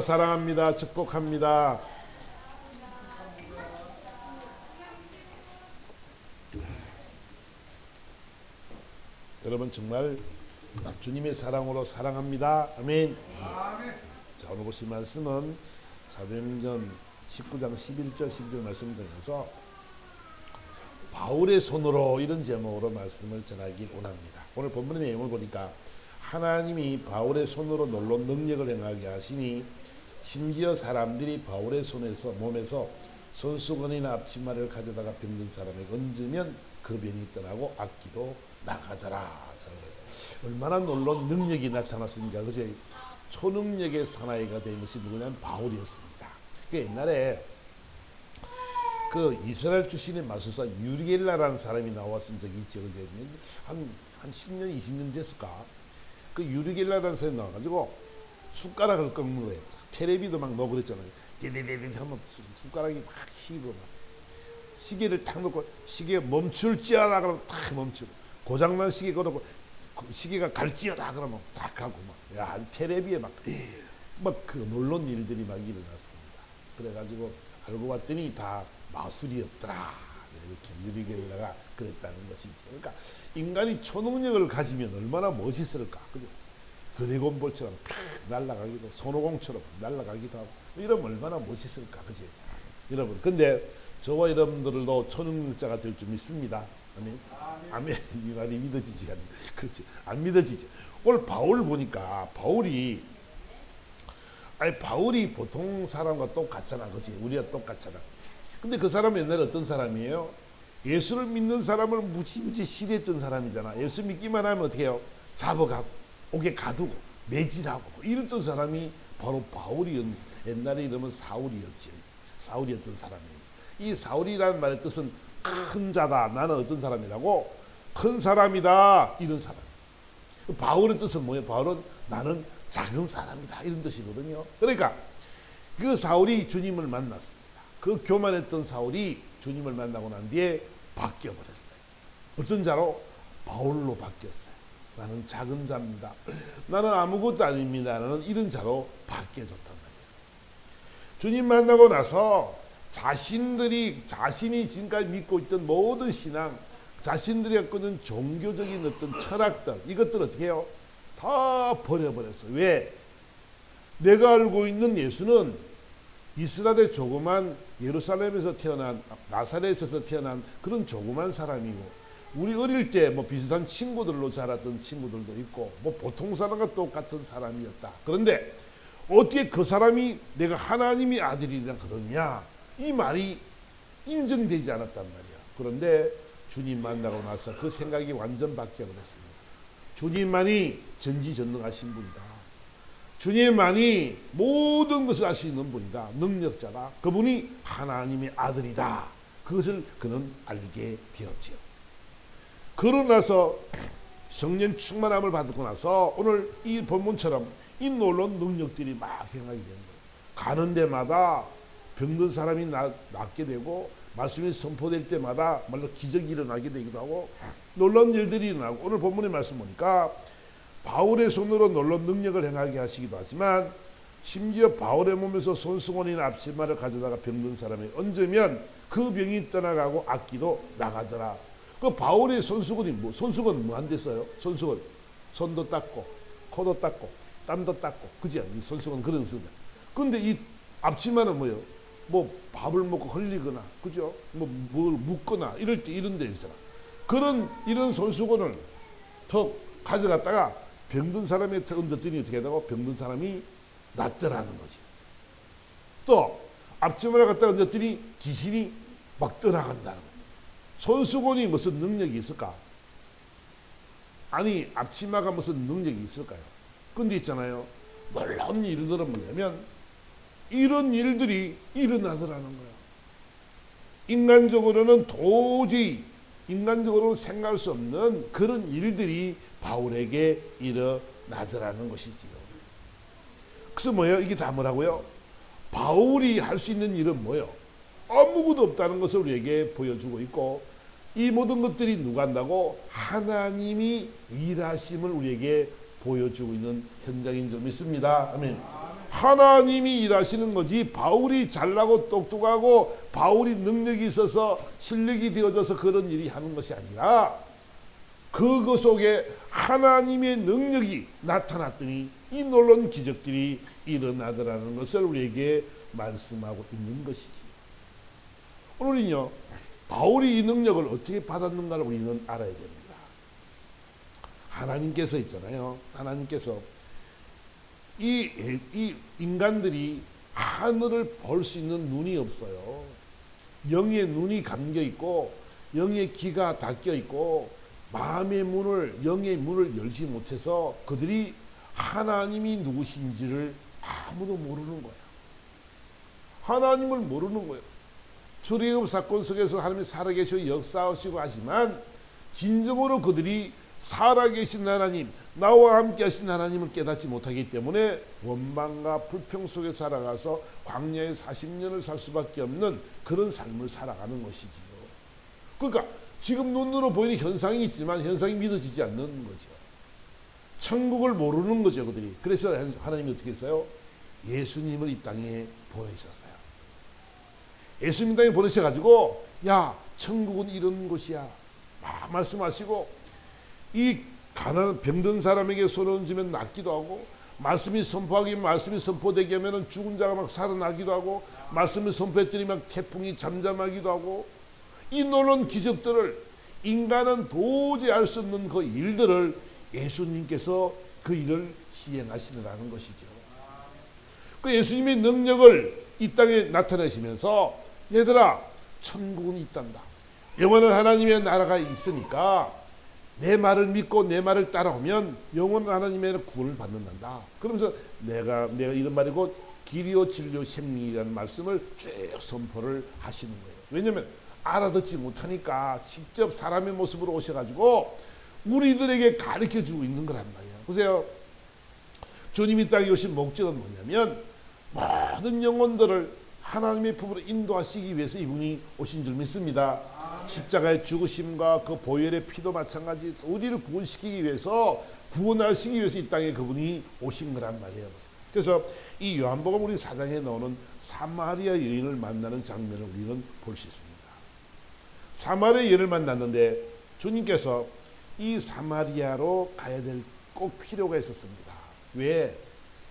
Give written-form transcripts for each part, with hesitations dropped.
사랑합니다. 축복합니다. 여러분 정말 주님의 사랑으로 사랑합니다. 아멘. 자, 오늘 보실 말씀은 사도행전 19장 11절 12절 말씀을 드리면서 바울의 손으로 이런 제목으로 말씀을 전하기 원합니다. 오늘 본문의 내용을 보니까 하나님이 바울의 손으로 놀라운 능력을 행하게 하시니 심지어 사람들이 바울의 손에서 몸에서 손수건이나 앞치마를 가져다가 병든 사람에게 얹으면 그 병이 떠나고 악기도 나가더라. 얼마나 놀라운 능력이 나타났습니까? 그제 초능력의 사나이가 된 것이 누구냐면 바울이었습니다. 그 옛날에 그 이스라엘 출신의 마술사 유리겔라라는 사람이 나왔은 적이 있죠. 한 10년, 20년 됐을까? 그 유리겔라라는 사람이 나와가지고 숟가락을 꺾는 거예요. 테레비도 막 넣어버렸잖아요. 디디디디 하면 숟가락이 막 휘고 막 시계를 탁 놓고 시계가 멈출지어라 그러면 탁 멈추고 고장난 시계 걸어고 시계가 갈지어라 그러면 탁 가고 막 야, 테레비에 막 그 놀라운 일들이 막 일어났습니다. 그래가지고 알고 봤더니 다 마술이었더라. 이렇게 유리겔라가 그랬다는 것이죠. 그러니까 인간이 초능력을 가지면 얼마나 멋있을까. 그죠? 드래곤볼처럼 날아가기도 손오공처럼 날아가기도 하고 이러면 얼마나 멋있을까. 그지? 여러분 근데 저와 여러분들도 초능력자가 될 줄 믿습니다. 아멘. 아멘. 이 말이 믿어지지 않는. 그렇지. 안 믿어지지. 오늘 바울 보니까 바울이 보통 사람과 똑같잖아. 그렇지. 우리가 똑같잖아. 근데 그 사람은 옛날에 어떤 사람이에요? 예수를 믿는 사람을 무지무지 싫어했던 사람이잖아. 예수 믿기만 하면 어떻게 해요? 잡아가고 옥에 가두고 매질하고 이랬던 사람이 바로 바울이 옛날에 이러면 사울이었지. 사울이었던 사람이에요. 이 사울이라는 말의 뜻은 큰 자다. 나는 어떤 사람이라고? 큰 사람이다. 이런 사람. 바울의 뜻은 뭐예요? 바울은 나는 작은 사람이다. 이런 뜻이거든요. 그러니까 그 사울이 주님을 만났습니다. 그 교만했던 사울이 주님을 만나고 난 뒤에 바뀌어버렸어요. 어떤 자로? 바울로 바뀌었어요. 나는 작은 자입니다. 나는 아무것도 아닙니다. 나는 이런 자로 바뀌어졌단 말이에요. 주님 만나고 나서 자신이 지금까지 믿고 있던 모든 신앙, 자신들이 갖고 있는 종교적인 어떤 철학들, 이것들 어떻게 해요? 다 버려버렸어요. 왜? 내가 알고 있는 예수는 이스라엘의 조그만 예루살렘에서 태어난 나사렛에서 태어난 그런 조그만 사람이고 우리 어릴 때 뭐 비슷한 친구들로 자랐던 친구들도 있고 뭐 보통 사람과 똑같은 사람이었다. 그런데 어떻게 그 사람이 내가 하나님의 아들이라 그러냐? 이 말이 인정되지 않았단 말이야. 그런데 주님 만나고 나서 그 생각이 완전 바뀌어버렸습니다. 주님만이 전지전능하신 분이다. 주님만이 모든 것을 할 수 있는 분이다. 능력자다. 그분이 하나님의 아들이다. 그것을 그는 알게 되었지요. 그러고 나서 성령 충만함을 받고 나서 오늘 이 본문처럼 이 놀라운 능력들이 막 행하게 되는 거예요. 가는 데마다 병든 사람이 낫게 되고 말씀이 선포될 때마다 말로 기적이 일어나게 되기도 하고 놀라운 일들이 일어나고 오늘 본문의 말씀 보니까 바울의 손으로 놀라운 능력을 행하게 하시기도 하지만 심지어 바울의 몸에서 손수건이나 앞치마를 가져다가 병든 사람에 얹으면 그 병이 떠나가고 악기도 나가더라. 그 바울의 손수건이 손수건 뭐 안 됐어요? 손수건 손도 닦고 코도 닦고 땀도 닦고 그지? 이 손수건 그런 쓰다. 근데 이 앞치마는 뭐예요? 뭐 밥을 먹고 흘리거나 그죠? 뭐 뭘 묻거나 이럴 때 이런 데 있잖아. 이런 손수건을 턱 가져갔다가 병든 사람의 턱 얹었더니 어떻게 하다고 병든 사람이 낫더라는 거지. 또 앞치마를 갖다 얹었더니 귀신이 막 떠나간다는 거지. 손수건이 무슨 능력이 있을까? 아니 앞치마가 무슨 능력이 있을까요? 근데 있잖아요. 놀라운 일들은 뭐냐면 이런 일들이 일어나더라는 거야. 인간적으로는 도저히 인간적으로 생각할 수 없는 그런 일들이 바울에게 일어나더라는 것이지요. 그래서 뭐예요? 이게 다 뭐라고요? 바울이 할 수 있는 일은 뭐예요? 아무것도 없다는 것을 우리에게 보여주고 있고 이 모든 것들이 누가 한다고? 하나님이 일하심을 우리에게 보여주고 있는 현장인 줄 믿습니다. 아멘. 하나님이 일하시는 거지 바울이 잘나고 똑똑하고 바울이 능력이 있어서 실력이 되어져서 그런 일이 하는 것이 아니라 그것 속에 하나님의 능력이 나타났더니 이 놀라운 기적들이 일어나더라는 것을 우리에게 말씀하고 있는 것이지. 오늘은요, 바울이 이 능력을 어떻게 받았는가를 우리는 알아야 됩니다. 하나님께서 있잖아요. 하나님께서 이 인간들이 하늘을 볼 수 있는 눈이 없어요. 영의 눈이 감겨 있고 영의 귀가 닫혀 있고 마음의 문을, 영의 문을 열지 못해서 그들이 하나님이 누구신지를 아무도 모르는 거예요. 하나님을 모르는 거예요. 출애굽 사건 속에서 하나님이 살아계시고 역사하시고 하지만 진정으로 그들이 살아계신 하나님, 나와 함께 하신 하나님을 깨닫지 못하기 때문에 원망과 불평 속에 살아가서 광야에 40년을 살 수밖에 없는 그런 삶을 살아가는 것이지요. 그러니까 지금 눈으로 보이는 현상이 있지만 현상이 믿어지지 않는 거죠. 천국을 모르는 거죠, 그들이. 그래서 하나님이 어떻게 했어요? 예수님을 이 땅에 보내셨어요. 예수님 땅에 보내셔가지고 야, 천국은 이런 곳이야 막 말씀하시고 이 가난한 병든 사람에게 손을 얹으면 낫기도 하고 말씀이 선포되게 하면 죽은 자가 막 살아나기도 하고 말씀을 선포했더니 막 태풍이 잠잠하기도 하고 이 놀라운 기적들을 인간은 도저히 알 수 없는 그 일들을 예수님께서 그 일을 시행하시느라는 것이죠. 그 예수님의 능력을 이 땅에 나타내시면서 얘들아 천국은 있단다. 영원한 하나님의 나라가 있으니까 내 말을 믿고 내 말을 따라오면 영원한 하나님의 구원을 받는단다. 그러면서 내가 이런 말이고 길이요 진리요 생명이라는 말씀을 쭉 선포를 하시는 거예요. 왜냐하면 알아듣지 못하니까 직접 사람의 모습으로 오셔가지고 우리들에게 가르쳐주고 있는 거란 말이에요. 보세요. 주님이 땅에 오신 목적은 뭐냐면 모든 영혼들을 하나님의 품으로 인도하시기 위해서 이분이 오신 줄 믿습니다. 십자가의 죽으심과 그 보혈의 피도 마찬가지 우리를 구원시키기 위해서 구원하시기 위해서 이 땅에 그분이 오신 거란 말이에요. 그래서 이 요한복음 우리 4장에 나오는 사마리아 여인을 만나는 장면을 우리는 볼 수 있습니다. 사마리아 여인을 만났는데 주님께서 이 사마리아로 가야 될 꼭 필요가 있었습니다. 왜?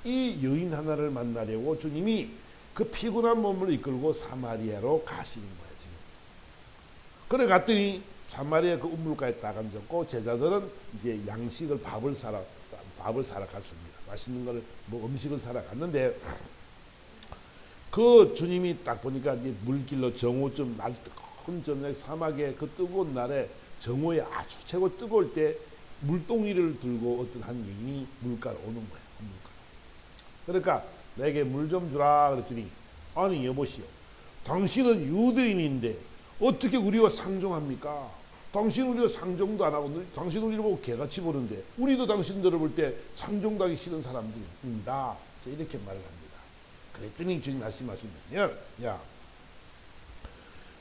이 여인 하나를 만나려고 주님이 그 피곤한 몸을 이끌고 사마리아로 가시는 거예요. 지금. 그래 갔더니 사마리아 그 우물가에 딱 앉았고 제자들은 이제 양식을 밥을 사러 갔습니다. 맛있는 걸 뭐 음식을 사러 갔는데 그 주님이 딱 보니까 이제 물길로 정오쯤 날 뜨거운 저녁 사막에 그 뜨거운 날에 정오에 아주 최고 뜨거울 때 물동이를 들고 어떤 한 여인이 물가로 오는 거예요. 그러니까 내게 물 좀 주라 그랬더니 아니 여보시오, 당신은 유대인인데 어떻게 우리와 상종합니까? 당신 우리와 상종도 안 하고 당신 우리를 보고 개같이 보는데 우리도 당신들을 볼 때 상종당하기 싫은 사람들입니다. 이렇게 말을 합니다. 그랬더니 주님 말씀하시면 야,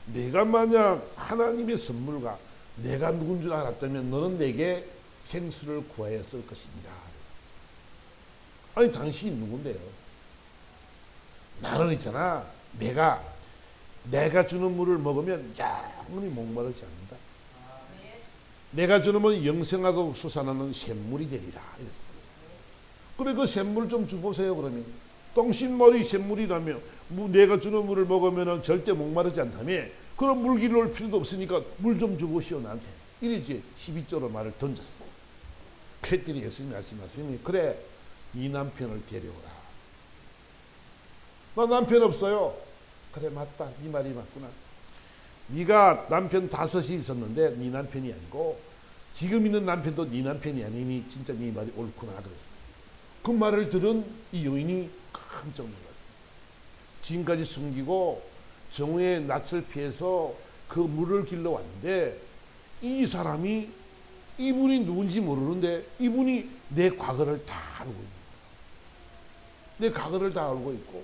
내가 만약 하나님의 선물과 내가 누군 줄 알았다면 너는 내게 생수를 구하였을 것입니다. 아니 당신이 누군데요? 나는 있잖아, 내가 주는 물을 먹으면 영원히 목마르지 않는다. 내가 주는 물은 영생하도록 솟아나는 샘물이 되리라 이랬어요. 그래 그 샘물 좀 주보세요. 그러면 당신 말이 샘물이라며 내가 주는 물을 먹으면 절대 목마르지 않다며 그럼 물길로 올 필요도 없으니까 물 좀 주보시오 나한테. 이랬지 12조로 말을 던졌어. 그랬더니 예수님이 말씀하시니 그래 네 남편을 데려오라. 나 남편 없어요. 그래 맞다, 네 말이 맞구나. 네가 남편 5이 있었는데 네 남편이 아니고 지금 있는 남편도 네 남편이 아니니 진짜 네 말이 옳구나 그랬어. 그 말을 들은 이 여인이 깜짝 놀랐어. 지금까지 숨기고 정오의 낯을 피해서 그 물을 길러 왔는데 이 사람이 이분이 누군지 모르는데 이분이 내 과거를 다 알고 있는 거야. 내 과거를 다 알고 있고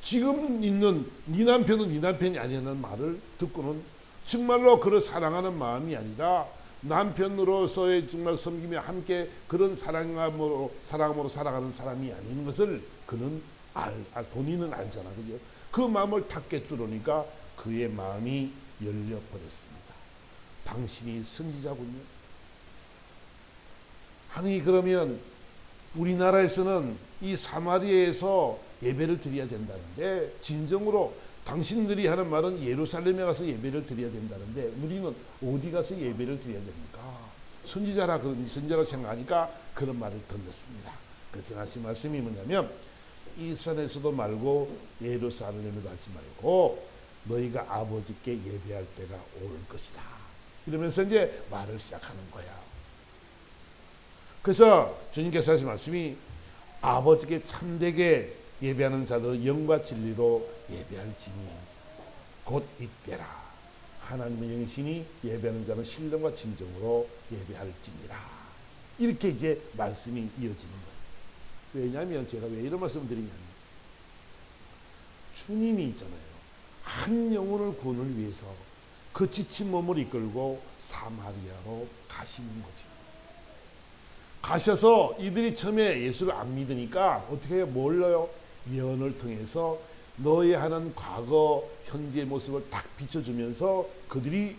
지금 있는 네 남편은 네 남편이 아니라는 말을 듣고는 정말로 그를 사랑하는 마음이 아니라 남편으로서의 정말 섬김에 함께 그런 사랑함으로 살아가는 사람이 아닌 것을 그는 본인은 알잖아. 그죠? 그 마음을 탁 깨뚫으니까 그의 마음이 열려버렸습니다. 당신이 선지자군요. 아니 그러면 우리나라에서는 이 사마리아에서 예배를 드려야 된다는데, 진정으로 당신들이 하는 말은 예루살렘에 가서 예배를 드려야 된다는데 우리는 어디 가서 예배를 드려야 됩니까? 선지자라 생각하니까 그런 말을 던졌습니다. 그렇게 하신 말씀이 뭐냐면, 이 산에서도 말고 예루살렘에도 하지 말고 너희가 아버지께 예배할 때가 올 것이다. 이러면서 이제 말을 시작하는 거야. 그래서 주님께서 하신 말씀이, 아버지께 참되게 예배하는 자들은 영과 진리로 예배할지니 곧 이때라. 하나님의 영신이 예배하는 자는 신령과 진정으로 예배할지니라. 이렇게 이제 말씀이 이어지는 거예요. 왜냐하면 제가 왜 이런 말씀을 드리냐면, 주님이 있잖아요. 한 영혼을 구원을 위해서 그 지친 몸을 이끌고 사마리아로 가시는 거죠. 가셔서 이들이 처음에 예수를 안 믿으니까 어떻게 해요? 뭘로요? 예언을 통해서 너의 하는 과거, 현재의 모습을 딱 비춰주면서 그들이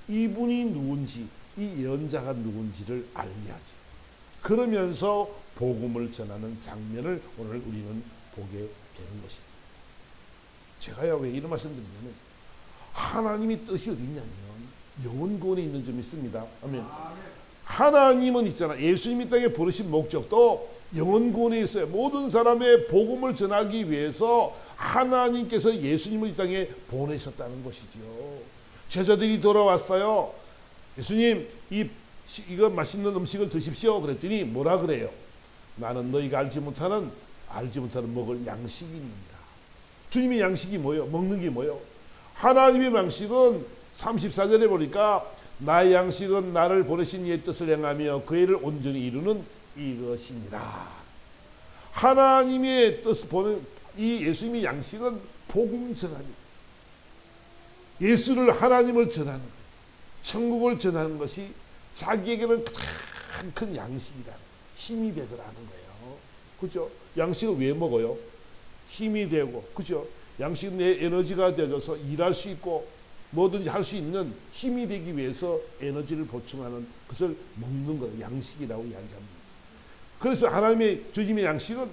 이분이 누군지, 이 예언자가 누군지를 알게 하죠. 그러면서 복음을 전하는 장면을 오늘 우리는 보게 되는 것입니다. 제가요 왜 이런 말씀 드리냐면, 하나님의 뜻이 어디 있냐면 영혼 구원에 있는 점이 있습니다. 아멘. 하나님은 있잖아. 예수님이 땅에 부르신 목적도 영혼 구원에 있어요. 모든 사람의 복음을 전하기 위해서 하나님께서 예수님을 이 땅에 보내셨다는 것이죠. 제자들이 돌아왔어요. 예수님, 이거 맛있는 음식을 드십시오. 그랬더니 뭐라 그래요? 나는 너희가 알지 못하는 먹을 양식입니다. 주님의 양식이 뭐예요? 먹는 게 뭐예요? 하나님의 양식은 34절에 보니까 나의 양식은 나를 보내신 이의 뜻을 행하며 그 일을 온전히 이루는 이것이니라. 하나님의 뜻을 보는 이 예수님의 양식은 복음 전하니, 예수를, 하나님을 전하는 거예요. 천국을 전하는 것이 자기에게는 가장 큰 양식이다. 힘이 되더라는 거예요. 그죠? 양식을 왜 먹어요? 힘이 되고, 그죠? 양식은 내 에너지가 되어서 일할 수 있고 뭐든지 할 수 있는 힘이 되기 위해서 에너지를 보충하는 것을 먹는 거예요. 양식이라고 이야기합니다. 그래서 하나님의, 주님의 양식은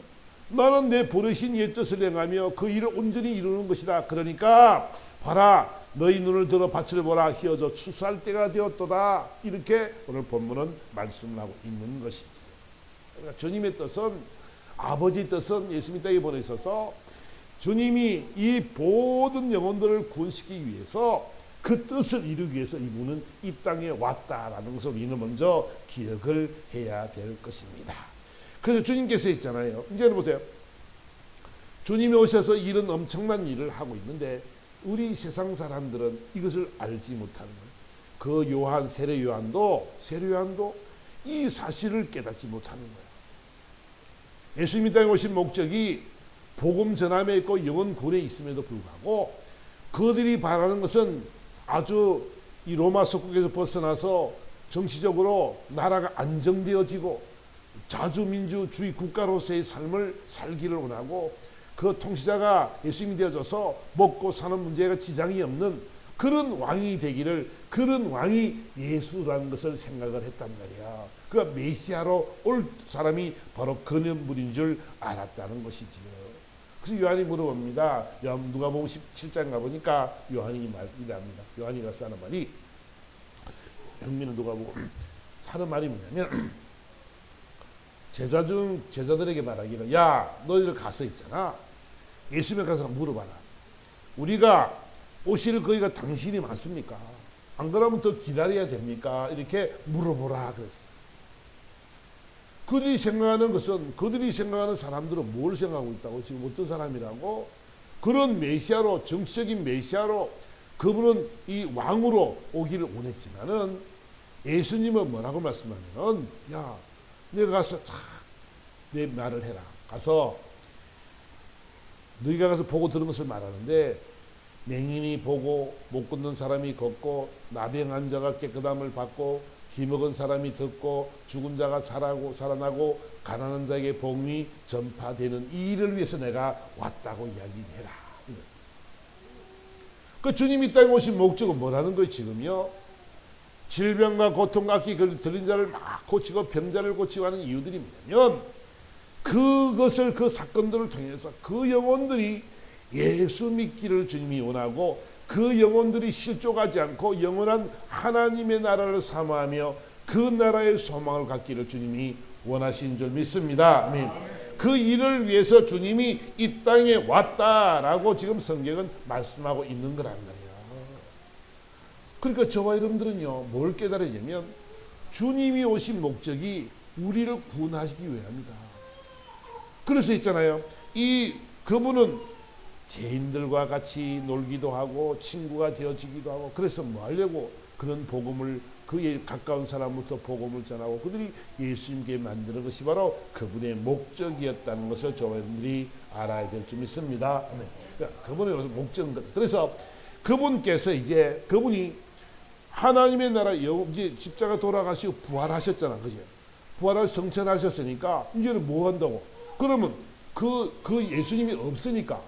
나는 내 보내신 이의 뜻을 행하며 그 일을 온전히 이루는 것이다. 그러니까 봐라, 너희 눈을 들어 밭을 보라, 휘어져 추수할 때가 되었도다. 이렇게 오늘 본문은 말씀을 하고 있는 것이지. 그러니까 주님의 뜻은, 아버지의 뜻은 예수님 땅에 보내셔서 주님이 이 모든 영혼들을 구원시키기 위해서 그 뜻을 이루기 위해서 이분은 이 땅에 왔다라는 것을 우리는 먼저 기억을 해야 될 것입니다. 그래서 주님께서 있잖아요. 이제는 보세요. 주님이 오셔서 이런 엄청난 일을 하고 있는데 우리 세상 사람들은 이것을 알지 못하는 거예요. 그 요한, 세례 요한도 이 사실을 깨닫지 못하는 거예요. 예수님이 땅에 오신 목적이 복음 전함에 있고 영혼 구원에 있음에도 불구하고 그들이 바라는 것은 아주 이 로마 속국에서 벗어나서 정치적으로 나라가 안정되어지고 자주민주주의 국가로서의 삶을 살기를 원하고, 그 통치자가 예수님이 되어져서 먹고 사는 문제가 지장이 없는 그런 왕이 되기를, 그런 왕이 예수라는 것을 생각을 했단 말이야. 그 메시아로 올 사람이 바로 그 인물인 줄 알았다는 것이지요. 그래서 요한이 물어봅니다. 누가복음 17장 가보니까 요한이 이랍니다. 요한이 가서 하는 말이, 영민은 누가복음 하는 말이 뭐냐면, 제자들에게 말하기를, 야, 너희들 가서 있잖아. 예수님에 가서 물어봐라. 우리가 오실 거기가 당신이 맞습니까? 안 그러면 더 기다려야 됩니까? 이렇게 물어보라 그랬어요. 그들이 생각하는 사람들은 뭘 생각하고 있다고? 지금 어떤 사람이라고? 그런 메시아로, 정치적인 메시아로, 그분은 이 왕으로 오기를 원했지만은 예수님은 뭐라고 말씀하면은, 야, 내가 가서 내 말을 해라. 가서 너희가 가서 보고 들은 것을 말하는데, 맹인이 보고 못 걷는 사람이 걷고 나병 환자가 깨끗함을 받고 힘먹은 사람이 듣고 죽은 자가 살아나고 가난한 자에게 복음이 전파되는 이 일을 위해서 내가 왔다고 이야기해라. 그 주님이 이 땅에 오신 목적은 뭐라는 거예요? 지금요, 질병과 고통과 악기 들린 자를 막 고치고 병자를 고치고 하는 이유들이 뭐냐면, 그것을, 그 사건들을 통해서 그 영혼들이 예수 믿기를 주님이 원하고, 그 영혼들이 실족하지 않고 영원한 하나님의 나라를 사모하며 그 나라의 소망을 갖기를 주님이 원하신 줄 믿습니다. 아멘. 그 일을 위해서 주님이 이 땅에 왔다라고 지금 성경은 말씀하고 있는 거란 말이에요. 그러니까 저와 여러분들은요, 뭘 깨달으냐면 주님이 오신 목적이 우리를 구원하시기 위함이다. 그래서 있잖아요, 그분은 죄인들과 같이 놀기도 하고 친구가 되어지기도 하고, 그래서 뭐 하려고 그런 복음을, 그에 가까운 사람부터 복음을 전하고 그들이 예수님께 만드는 것이 바로 그분의 목적이었다는 것을 저와 여러분들이 알아야 될 줄 믿습니다. 그러니까 그분의 목적인 것. 그래서 그분께서 이제 그분이 하나님의 나라 이제 십자가 돌아가시고 부활하셨잖아, 그죠? 부활하셔 성천하셨으니까 이제는 뭐 한다고? 그러면 그 예수님이 없으니까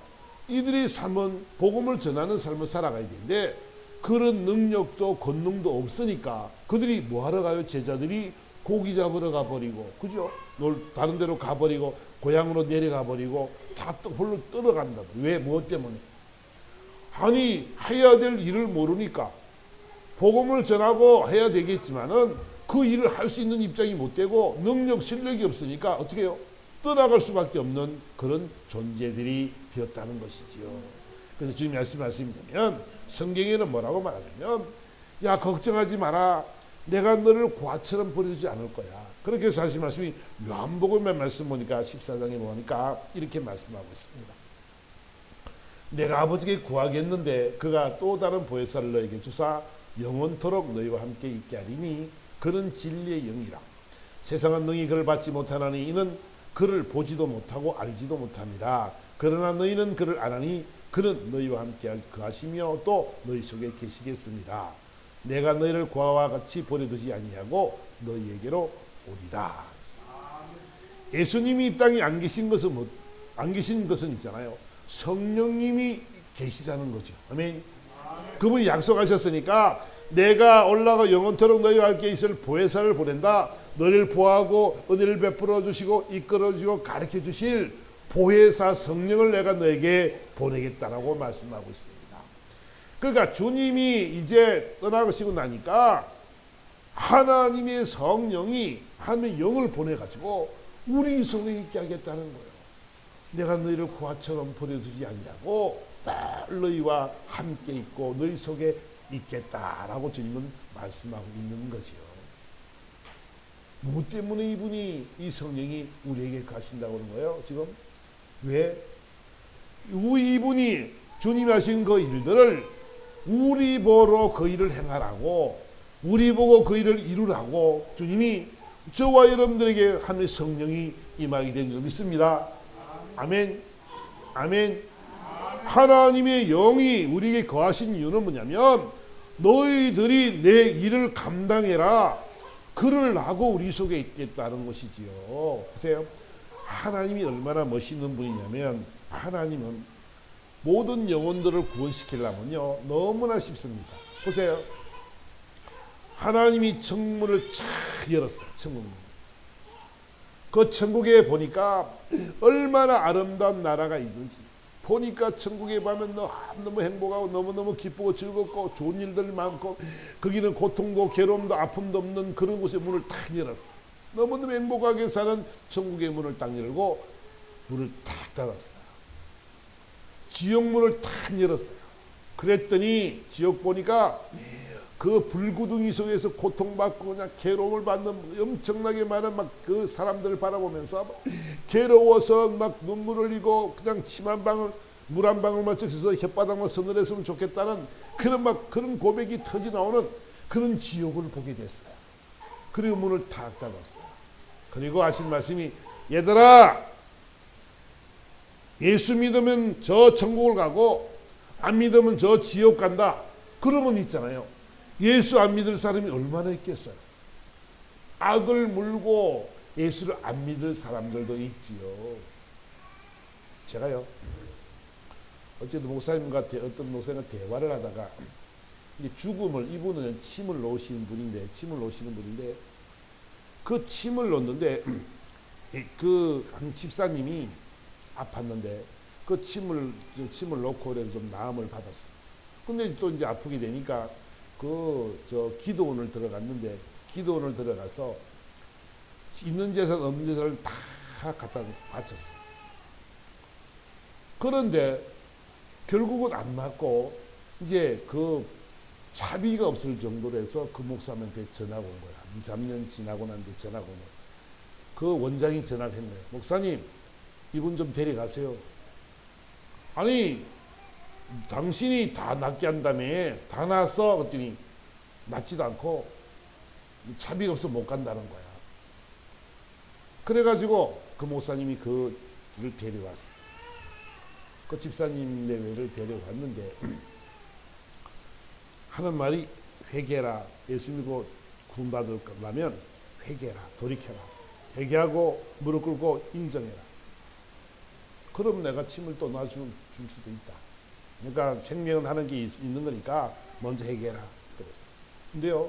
이들이 삶은 복음을 전하는 삶을 살아가야 되는데, 그런 능력도 권능도 없으니까 그들이 뭐 하러 가요? 제자들이 고기 잡으러 가버리고, 그죠? 다른 데로 가버리고 고향으로 내려가 버리고 다 홀로 떨어간다. 왜? 무엇 때문에? 아니, 해야 될 일을 모르니까 복음을 전하고 해야 되겠지만은 그 일을 할 수 있는 입장이 못 되고 능력 실력이 없으니까 어떻게 해요? 떠나갈 수밖에 없는 그런 존재들이 되었다는 것이지요. 그래서 주님 말씀하시면 성경에는 뭐라고 말하냐면, 야, 걱정하지 마라, 내가 너를 고아처럼 버리지 않을 거야. 그렇게 해서 하신 말씀이 요한복음의 말씀 보니까 14장에 보니까 이렇게 말씀하고 있습니다. 내가 아버지께 구하겠는데 그가 또 다른 보혜사를 너에게 주사 영원토록 너희와 함께 있게 하리니 그는 진리의 영이라. 세상은 능히 그를 받지 못하나니 이는 그를 보지도 못하고 알지도 못합니다. 그러나 너희는 그를 아나니 그는 너희와 함께 거하시며 또 너희 속에 계시겠습니다. 내가 너희를 고아와 같이 버려두지 아니하고 너희에게로 오리라. 예수님이 이 땅에 안 계신 것은 있잖아요, 성령님이 계시다는 거죠. 아멘. 그분이 약속하셨으니까 내가 올라가 영원토록 너희와 함께 있을 보혜사를 보낸다. 너희를 보호하고 은혜를 베풀어 주시고 이끌어 주시고 가르쳐 주실 보혜사 성령을 내가 너에게 보내겠다라고 말씀하고 있습니다. 그러니까 주님이 이제 떠나시고 나니까 하나님의 성령이 하나님의 영을 보내가지고 우리 속에 있게 하겠다는 거예요. 내가 너희를 고아처럼 버려두지 않냐고 늘 너희와 함께 있고 너희 속에 있겠다라고 주님은 말씀하고 있는 거죠. 무엇 때문에 이분이, 이 성령이 우리에게 가신다고 하는 거예요? 지금 왜? 이분이 주님이 하신 그 일들을 우리 보러 그 일을 행하라고, 우리 보고 그 일을 이루라고 주님이 저와 여러분들에게 하나님의 성령이 임하게 된 줄 믿습니다. 아멘. 아멘. 하나님의 영이 우리에게 거하신 이유는 뭐냐면, 너희들이 내 일을 감당해라, 그러라고 우리 속에 있겠다는 것이지요. 보세요. 하나님이 얼마나 멋있는 분이냐면, 하나님은 모든 영혼들을 구원시키려면요 너무나 쉽습니다. 보세요. 하나님이 천문을 쫙 열었어요. 천문. 그 천국에 보니까 얼마나 아름다운 나라가 있는지 보니까, 천국에 가면 너무 행복하고 너무너무 기쁘고 즐겁고 좋은 일들이 많고, 거기는 고통도 괴로움도 아픔도 없는 그런 곳에 문을 탁 열었어요. 너무너무 행복하게 사는 천국의 문을 딱 열고 문을 탁 닫았어요. 지옥 문을 탁 열었어요. 그랬더니 지옥 보니까 그 불구덩이 속에서 고통받고 그냥 괴로움을 받는 엄청나게 많은 막 그 사람들을 바라보면서 괴로워서 막 눈물을 흘리고 그냥 침 한 방울, 물 한 방울만 적셔서 혓바닥만 서늘했으면 좋겠다는 그런 고백이 터져 나오는 그런 지옥을 보게 됐어요. 그리고 문을 탁 닫았어요. 그리고 하신 말씀이, 얘들아, 예수 믿으면 저 천국을 가고 안 믿으면 저 지옥 간다. 그러면 있잖아요, 예수 안 믿을 사람이 얼마나 있겠어요? 악을 물고 예수를 안 믿을 사람들도 있지요. 제가요, 어쨌든 목사님과 어떤 목사님과 대화를 하다가 이제 죽음을, 이분은 침을 놓으시는 분인데 그 침을 놓는데 그 한 집사님이 아팠는데 그 침을 놓고 그래서 좀 나음을 받았어요. 근데 또 이제 아프게 되니까 기도원을 들어가서 있는 재산 없는 재산을 다 갖다 바쳤어요. 그런데 결국은 안 맞고 이제 그 차비가 없을 정도로 해서 그 목사님한테 전화가 온 거야. 2, 3년 지나고 난데 전화가 온 거야. 그 원장이 전화를 했네요. 목사님, 이분 좀 데려가세요. 아니, 당신이 다 낫게 한다며. 다 나았어. 그랬더니 낫지도 않고 차비가 없어 못 간다는 거야. 그래가지고 그 목사님이 그 길을 데려왔어. 그 집사님 내외를 데려왔는데 하는 말이 회개라. 예수 믿고 구원받을 거라면 회개라. 돌이켜라. 회개하고 무릎 꿇고 인정해라. 그럼 내가 침을 또 놔줄 수도 있다. 그러니까 생명은 하는 게 있는 거니까 먼저 회개해라. 그랬어. 근데요,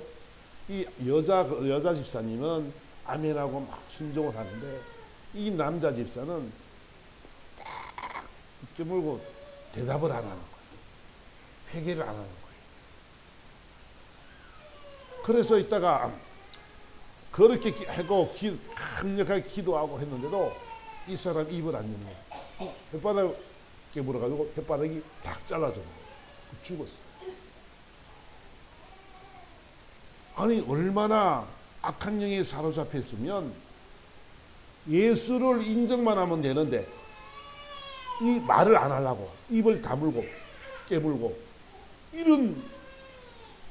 이 여자 집사님은 아멘하고 막 순종을 하는데 이 남자 집사는 딱 깨물고 대답을 안 하는 거예요. 회개를 안 하는 거예요. 그래서 이따가 그렇게 하고 강력하게 기도하고 했는데도 이 사람 입을 안 여는 거예요. 혓바닥 깨물어가지고 혓바닥이 탁 잘라져 죽었어. 아니, 얼마나 악한 영에 사로잡혔으면 예수를 인정만 하면 되는데 이 말을 안 하려고 입을 다물고 깨물고 이런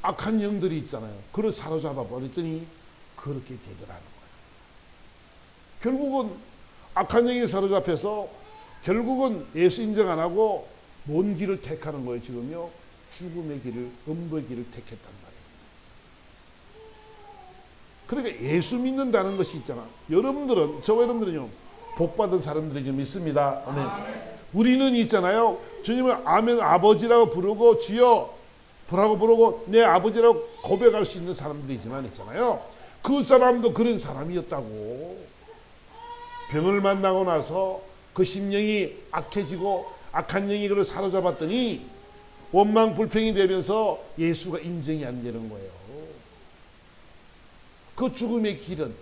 악한 영들이 있잖아요. 그걸 사로잡아 버렸더니 그렇게 되더라는 거예요. 결국은 악한 영에 사로잡혀서 결국은 예수 인정 안 하고 뭔 길을 택하는 거예요. 지금요, 죽음의 길을, 음부의 길을 택했단 말이에요. 그러니까 예수 믿는다는 것이 있잖아. 저와 여러분들은요, 복받은 사람들이 좀 있습니다. 아멘. 우리는 있잖아요, 주님을 아멘 아버지라고 부르고 주여 라고 부르고 내 아버지라고 고백할 수 있는 사람들이지만 있잖아요, 그 사람도 그런 사람이었다고. 병을 만나고 나서 그 심령이 악해지고 악한 영이 그를 사로잡았더니 원망 불평이 되면서 예수가 인정이 안 되는 거예요. 그 죽음의 길은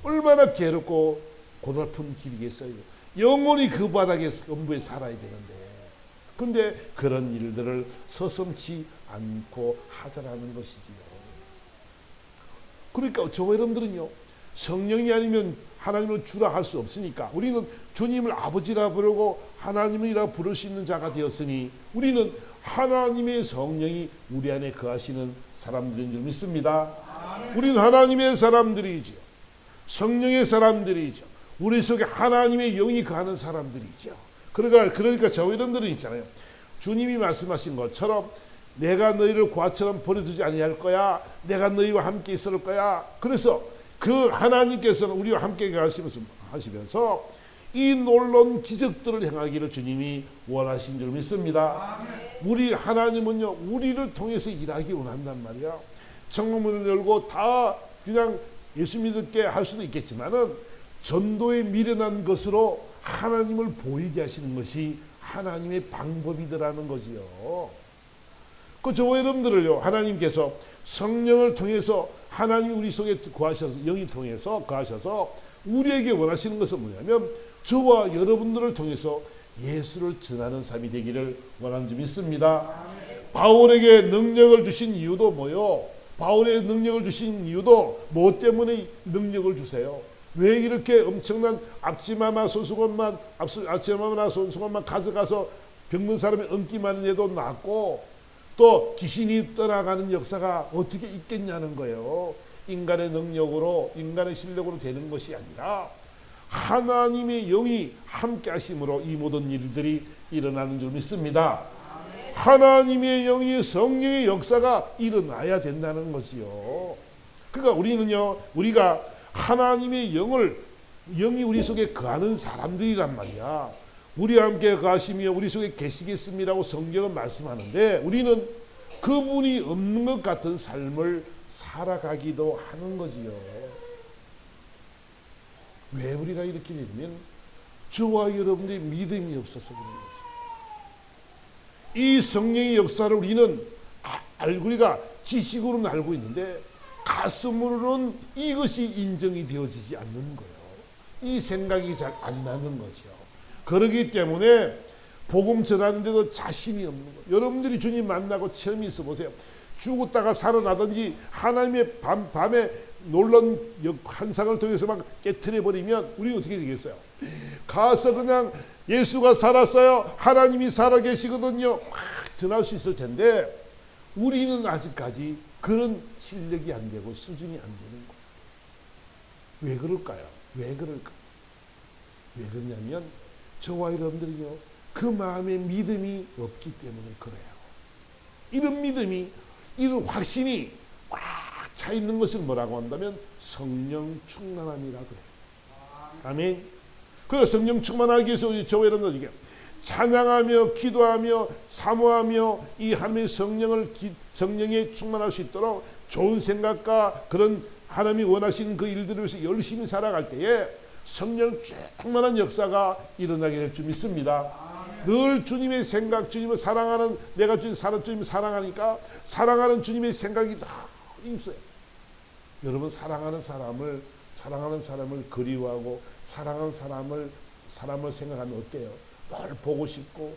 얼마나 괴롭고 고달픈 길이겠어요. 영원히 그 바닥에 음부에 살아야 되는데, 근데 그런 일들을 서슴지 않고 하더라는 것이지요. 그러니까 저와 여러분들은요, 성령이 아니면 하나님을 주라 할 수 없으니까 우리는 주님을 아버지라 부르고 하나님이라 부를 수 있는 자가 되었으니 우리는 하나님의 성령이 우리 안에 거하시는 사람들인 줄 믿습니다. 우리는 하나님의 사람들이죠. 성령의 사람들이죠. 우리 속에 하나님의 영이 거하는 사람들이죠. 그러니까 저와 여러분들은 있잖아요, 주님이 말씀하신 것처럼 내가 너희를 고아처럼 버려두지 아니할 거야. 내가 너희와 함께 있을 거야. 그래서 그 하나님께서는 우리와 함께 하시면서 이 놀라운 기적들을 행하기를 주님이 원하신 줄 믿습니다. 우리 하나님은요, 우리를 통해서 일하기 원한단 말이야. 창문을 열고 다 그냥 예수 믿게 할 수도 있겠지만은 전도에 미련한 것으로 하나님을 보이게 하시는 것이 하나님의 방법이더라는 거지요. 저와 여러분들을요, 하나님께서 성령을 통해서 하나님이 우리 속에 거하셔서, 영이 통해서 거하셔서 우리에게 원하시는 것은 뭐냐면 저와 여러분들을 통해서 예수를 전하는 삶이 되기를 원하는 줄 믿습니다. 바울에게 능력을 주신 이유도 뭐요? 바울의 능력을 주신 이유도 뭐 때문에 능력을 주세요? 왜 이렇게 엄청난 앞치마나 손수건만 가져가서 병든 사람의 엉기만 해도 낫고 또 귀신이 떠나가는 역사가 어떻게 있겠냐는 거예요. 인간의 능력으로, 인간의 실력으로 되는 것이 아니라 하나님의 영이 함께 하심으로 이 모든 일들이 일어나는 줄 믿습니다. 하나님의 영이, 성령의 역사가 일어나야 된다는 거지요. 그러니까 우리가 하나님의 영이 우리 속에 거하는 사람들이란 말이야. 우리와 함께 거하시며 우리 속에 계시겠습니다라고 성경은 말씀하는데, 우리는 그분이 없는 것 같은 삶을 살아가기도 하는 거지요. 왜 우리가 이렇게 되면 저와 여러분들의 믿음이 없어서 그런 거죠. 이 성령의 역사를 우리는 우리가 지식으로는 알고 있는데 가슴으로는 이것이 인정이 되어지지 않는 거예요. 이 생각이 잘 안 나는 거죠. 그렇기 때문에 복음 전하는데도 자신이 없는 거예요. 여러분들이 주님 만나고 체험이 있어 보세요. 죽었다가 살아나든지 하나님의 밤에 놀라운 환상을 통해서 막 깨트려 버리면 우리는 어떻게 되겠어요? 가서 그냥 예수가 살았어요, 하나님이 살아계시거든요, 막 전할 수 있을 텐데 우리는 아직까지 그런 실력이 안 되고 수준이 안 되는 거예요. 왜 그럴까요? 왜 그러냐면 저와 여러분들이요, 그 마음에 믿음이 없기 때문에 그래요. 이런 믿음이, 이런 확신이 꽉 차 있는 것을 뭐라고 한다면 성령 충만함이라 그래요. 아멘. 그 성령 충만하기 위해서 우리 저와 여러분들 찬양하며 기도하며 사모하며 이 하나님의 성령에 충만할 수 있도록 좋은 생각과 그런 하나님이 원하시는 그 일들을 위해서 열심히 살아갈 때에 성령 충만한 역사가 일어나게 될 줄 믿습니다. 늘 주님의 생각, 주님을 사랑하는, 내가 주님을 사랑하니까 사랑하는 주님의 생각이 다 있어요. 여러분, 사랑하는 사람을 그리워하고 사랑하는 사람을 생각하면 어때요? 늘 보고 싶고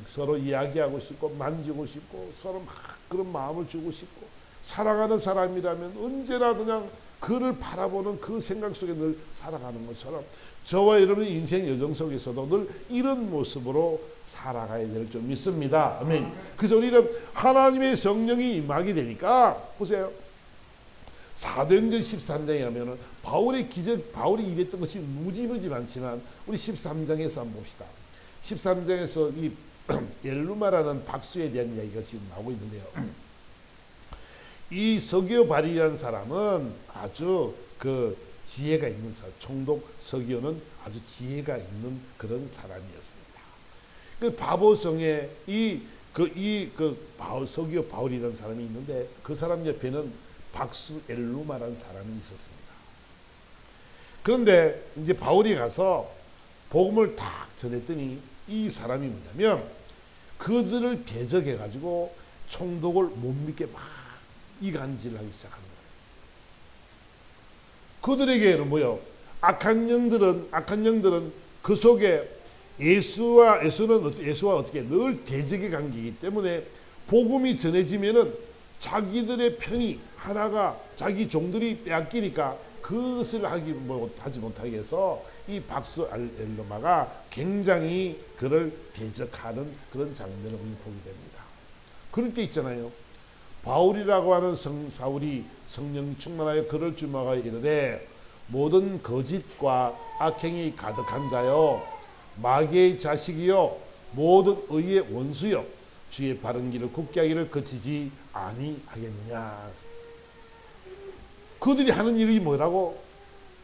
서로 이야기하고 싶고 만지고 싶고 서로 막 그런 마음을 주고 싶고, 사랑하는 사람이라면 언제나 그냥 그를 바라보는 그 생각 속에 늘 살아가는 것처럼 저와 여러분의 인생 여정 속에서도 늘 이런 모습으로 살아가야 될 줄 믿습니다. 아멘. 그래서 우리는 하나님의 성령이 임하게 되니까 보세요. 사도행전 13장에 하면은 바울이 일했던 것이 무지무지 많지만 우리 13장에서 한번 봅시다. 13장에서 이 엘루마라는 박수에 대한 이야기가 지금 나오고 있는데요. 이 서기오 바리라는 사람은 아주 그 지혜가 있는 사람, 총독 서기오는 아주 지혜가 있는 그런 사람이었습니다. 그 바보성에 서기오 바울이라는 사람이 있는데 그 사람 옆에는 박수 엘루마라는 사람이 있었습니다. 그런데 이제 바울이 가서 복음을 딱 전했더니 이 사람이 뭐냐면 그들을 대적해 가지고 총독을 못 믿게 막 이간질을 하기 시작하는 거예요. 그들에게는 뭐요? 악한 영들은 그 속에 예수와 어떻게 늘 대적의 관계이기 때문에 복음이 전해지면은 자기들의 편이 하나가 자기 종들이 빼앗기니까 그것을 하지 못하게 해서 이 박수 엘루마가 굉장히 그를 대적하는 그런 장면을 우리 보게 됩니다. 그럴 때 있잖아요. 바울이라고 하는 사울이 성령 충만하여 그를 주목하여 이르되 모든 거짓과 악행이 가득한 자요 마귀의 자식이요 모든 의의 원수요 주의 바른 길을 굳게 하기를 거치지 아니하겠느냐. 그들이 하는 일이 뭐라고?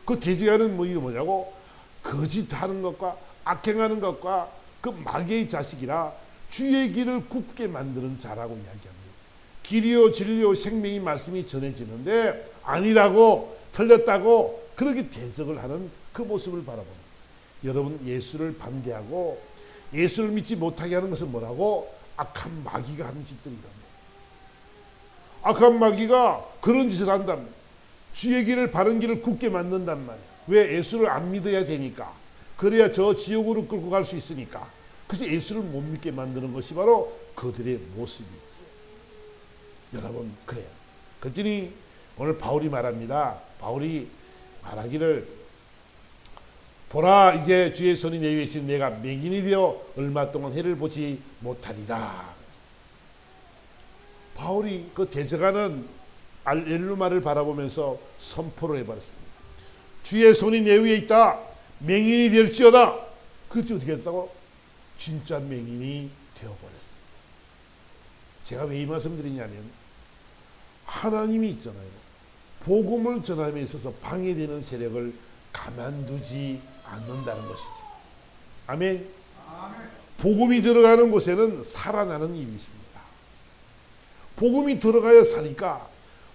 그 대적하는 일이 뭐냐고? 거짓하는 것과 악행하는 것과 그 마귀의 자식이라 주의 길을 굳게 만드는 자라고 이야기합니다. 길이요 진리요 생명이 말씀이 전해지는데 아니라고 틀렸다고 그렇게 대적을 하는 그 모습을 바라봅니다. 여러분, 예수를 반대하고 예수를 믿지 못하게 하는 것은 뭐라고? 악한 마귀가 하는 짓들이다. 악한 마귀가 그런 짓을 한단 말이야. 주의 길을 바른 길을 굳게 만든단 말이야. 왜? 예수를 안 믿어야 되니까. 그래야 저 지옥으로 끌고 갈 수 있으니까. 그래서 예수를 못 믿게 만드는 것이 바로 그들의 모습이죠. 여러분, 그래요. 그랬더니 오늘 바울이 말합니다. 바울이 말하기를 보라, 이제 주의 손이 내 위에 있으니 내가 맹인이 되어 얼마 동안 해를 보지 못하리라. 바울이 그 대적하는 엘루마를 바라보면서 선포를 해버렸습니다. 주의 손이 내 위에 있다. 맹인이 될지어다. 그때 어떻게 했다고? 진짜 맹인이 되어버렸습니다. 제가 왜 이 말씀 드리냐면 하나님이 있잖아요. 복음을 전함에 있어서 방해되는 세력을 가만두지 않는다는 것이지. 아멘. 복음이 들어가는 곳에는 살아나는 일이 있습니다. 복음이 들어가야 사니까,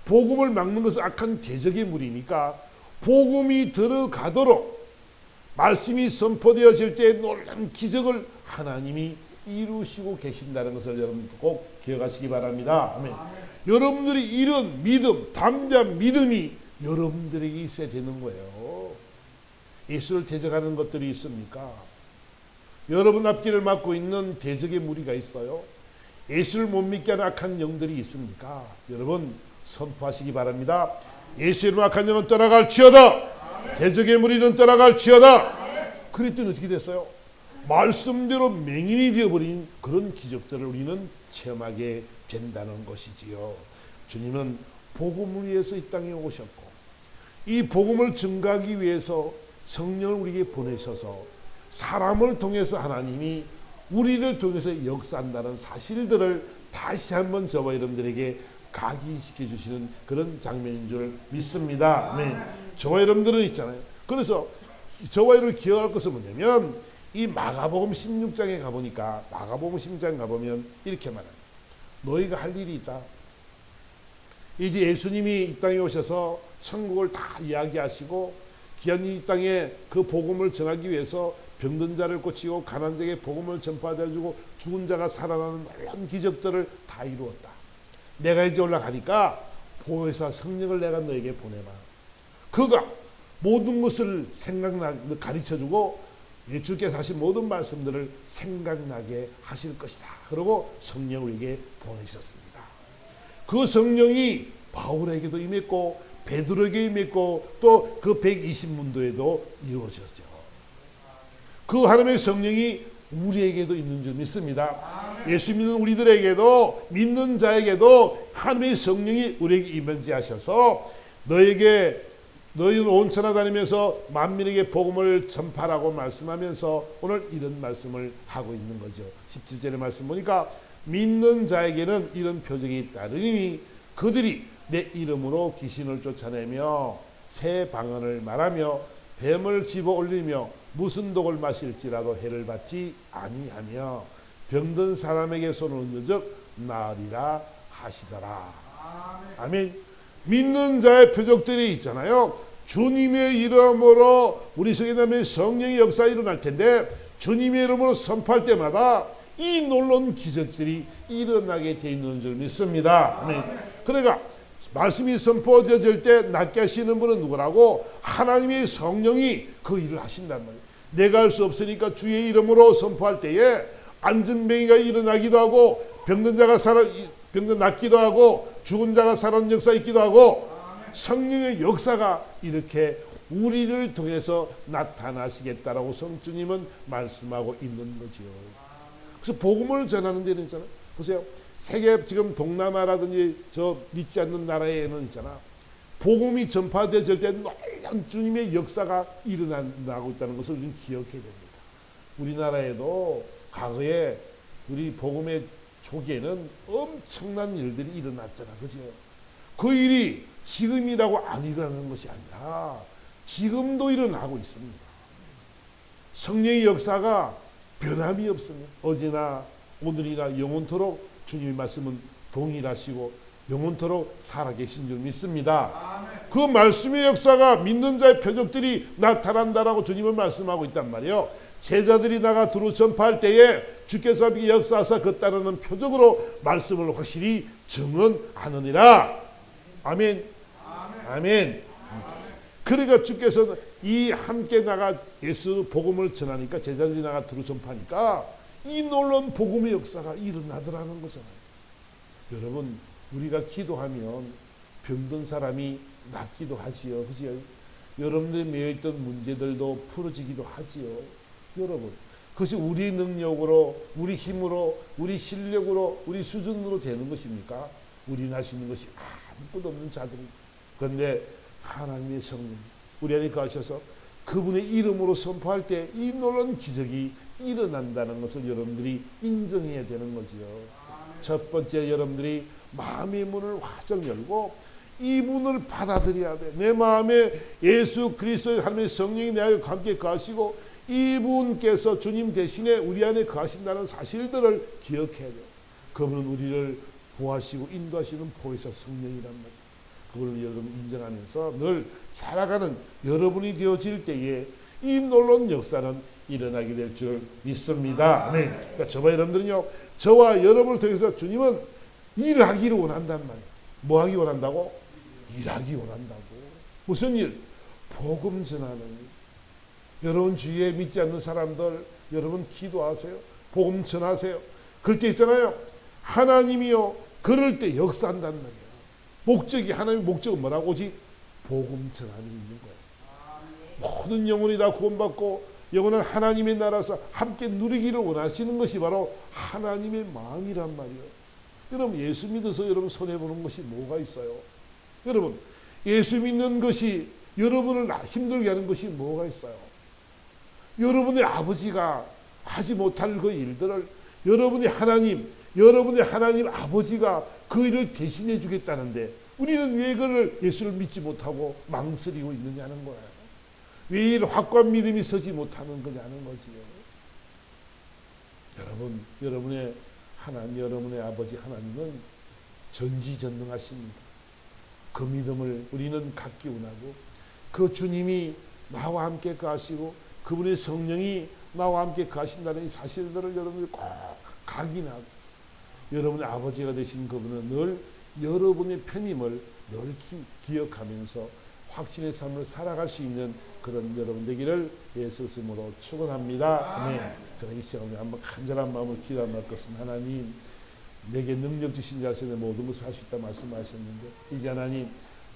복음을 막는 것은 악한 대적의 무리니까 복음이 들어가도록 말씀이 선포되어질 때 놀라운 기적을 하나님이 이루시고 계신다는 것을 여러분 꼭 기억하시기 바랍니다. 아멘. 여러분들이 이런 믿음, 담대한 믿음이 여러분들에게 있어야 되는 거예요. 예수를 대적하는 것들이 있습니까? 여러분 앞길을 막고 있는 대적의 무리가 있어요. 예수를 못 믿게 하는 악한 영들이 있습니까? 여러분 선포하시기 바랍니다. 예수 이름 악한 영은 떠나갈지어다. 대적의 무리는 떠나갈지어다. 그랬더니 어떻게 됐어요? 말씀대로 맹인이 되어버린 그런 기적들을 우리는 체험하게 된다는 것이지요. 주님은 복음을 위해서 이 땅에 오셨고, 이 복음을 증거하기 위해서 성령을 우리에게 보내셔서 사람을 통해서 하나님이 우리를 통해서 역사한다는 사실들을 다시 한번 저와 여러분들에게 각인시켜 주시는 그런 장면인 줄 믿습니다. 네. 저와 여러분들은 있잖아요. 그래서 저와 여러분이 기억할 것은 뭐냐면, 이 마가복음 16장에 가보니까, 마가복음 16장에 가보면 이렇게 말해요. 너희가 할 일이 있다. 이제 예수님이 이 땅에 오셔서 천국을 다 이야기하시고 귀한 이 땅에 그 복음을 전하기 위해서 병든 자를 고치고 가난한 자에게 복음을 전파하여 주고 죽은 자가 살아나는 놀라운 기적들을 다 이루었다. 내가 이제 올라가니까 보혜사 성령을 내가 너에게 보내마. 그가 모든 것을 가르쳐주고 예수께서 하신 모든 말씀들을 생각나게 하실 것이다. 그러고 성령을 우리에게 보내셨습니다. 그 성령이 바울에게도 임했고 베드로에게 임했고 또 그 120문도에도 이루어졌죠. 그 하나님의 성령이 우리에게도 있는 줄 믿습니다. 예수 믿는 우리들에게도, 믿는 자에게도 하나님의 성령이 우리에게 임재하셔서 너희는 온 천하 다니면서 만민에게 복음을 전파라고 말씀하면서 오늘 이런 말씀을 하고 있는 거죠. 17절의 말씀 보니까 믿는 자에게는 이런 표적이 따르니 그들이 내 이름으로 귀신을 쫓아내며 새 방언을 말하며 뱀을 집어 올리며 무슨 독을 마실지라도 해를 받지 아니하며 병든 사람에게 손을 얹은 즉 나으리라 하시더라. 아멘. 믿는 자의 표적들이 있잖아요. 주님의 이름으로 우리 속에 남의 성령의 역사 일어날 텐데 주님의 이름으로 선포할 때마다 이 놀라운 기적들이 일어나게 돼 있는 줄 믿습니다. 아멘. 그러니까 말씀이 선포되어질 때 낫게 하시는 분은 누구라고? 하나님의 성령이 그 일을 하신단 말이에요. 내가 할 수 없으니까 주의 이름으로 선포할 때에 안전병이가 일어나기도 하고 병든 자가 병든 낫기도 하고 죽은 자가 살아난 역사 있기도 하고 성령의 역사가 이렇게 우리를 통해서 나타나시겠다라고 성주님은 말씀하고 있는 거죠. 그래서 복음을 전하는 데는 있잖아요. 보세요. 세계 지금 동남아라든지 저 믿지 않는 나라에는 있잖아. 복음이 전파되어질 때 놀라운 주님의 역사가 일어나고 있다는 것을 우리는 기억해야 됩니다. 우리나라에도 과거에 우리 복음의 초기에는 엄청난 일들이 일어났잖아. 그죠? 그 일이 지금이라고 안 일어나는 것이 아니라 지금도 일어나고 있습니다. 성령의 역사가 변함이 없습니다. 어제나 오늘이나 영원토록 주님의 말씀은 동일하시고 영원토록 살아계신 줄 믿습니다. 그 말씀의 역사가 믿는 자의 표적들이 나타난다라고 주님은 말씀하고 있단 말이에요. 제자들이 나가 두루 전파할 때에 주께서 역사하사 그 따르는 표적으로 말씀을 확실히 증언하느니라. 아멘. 아멘. 그러니까 주께서 이 함께 나가 예수 복음을 전하니까 제자들이 나가 두루 전파하니까 이 놀라운 복음의 역사가 일어나더라는 거잖아요. 여러분 우리가 기도하면 병든 사람이 낫기도 하지요. 그죠? 여러분들이 매여있던 문제들도 풀어지기도 하지요. 여러분 그것이 우리 능력으로 우리 힘으로 우리 실력으로 우리 수준으로 되는 것입니까? 우리는 할 수 있는 것이 아무것도 없는 자들이. 그런데 하나님의 성령 우리 안에 거하셔서 그분의 이름으로 선포할 때 이 놀라운 기적이 일어난다는 것을 여러분들이 인정해야 되는 거지요. 첫 번째 여러분들이 마음의 문을 활짝 열고 이분을 받아들여야 돼. 내 마음에 예수 그리스도의 하나님의 성령이 내 안에 함께 거하시고 이분께서 주님 대신에 우리 안에 거하신다는 사실들을 기억해야 돼. 그분은 우리를 보호하시고 인도하시는 보혜사 성령이란 말이에요. 그분을 여러분 인정하면서 늘 살아가는 여러분이 되어질 때에 이 놀라운 역사는 일어나게 될 줄 믿습니다. 아멘. 그러니까 저와 여러분들은요, 저와 여러분을 통해서 주님은 일하기를 원한단 말이에요. 뭐 하기 원한다고? 일하기 원한다고. 무슨 일? 복음 전하는 일. 여러분 주위에 믿지 않는 사람들, 여러분 기도하세요. 복음 전하세요. 그럴 때 있잖아요. 하나님이요, 그럴 때 역사한단 말이에요. 목적이, 하나님의 목적은 뭐라고? 오직 복음 전함이 있는 거예요. 모든 영혼이 다 구원받고 영혼은 하나님의 나라에서 함께 누리기를 원하시는 것이 바로 하나님의 마음이란 말이에요. 여러분 예수 믿어서 여러분 손해보는 것이 뭐가 있어요? 여러분 예수 믿는 것이 여러분을 힘들게 하는 것이 뭐가 있어요? 여러분의 아버지가 하지 못할 그 일들을 여러분의 하나님 아버지가 그 일을 대신해 주겠다는데 우리는 왜 그를 예수를 믿지 못하고 망설이고 있느냐는 거예요. 왜 이런 확고한 믿음이 서지 못하는 거냐는 거지요. 여러분, 여러분의 하나님, 여러분의 아버지 하나님은 전지전능하십니다. 그 믿음을 우리는 갖기 원하고 그 주님이 나와 함께 가시고 그분의 성령이 나와 함께 가신다는 이 사실들을 여러분이 꼭 각인하고 여러분의 아버지가 되신 그분은 늘 여러분의 편임을 늘 기억하면서 확신의 삶을 살아갈 수 있는 그런 여러분 되기를 예수 이름으로 축원합니다. 아멘. 그럼 이 시간에 한번 간절한 마음을 기도할 것은 하나님 내게 능력 주신 자세에 모든 것을 할 수 있다 말씀하셨는데 이제 하나님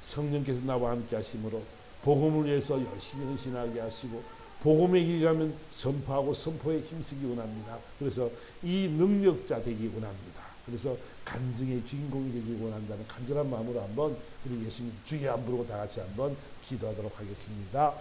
성령께서 나와 함께 하심으로 복음을 위해서 열심히 헌신하게 하시고 복음의 길이라면 전파하고 선포에 힘쓰기 원합니다. 그래서 이 능력자 되기 원합니다. 그래서 간증의 주인공이 되기 원한다는 간절한 마음으로 한번 우리 예수님 주여 안 부르고 다 같이 한번 기도하도록 하겠습니다.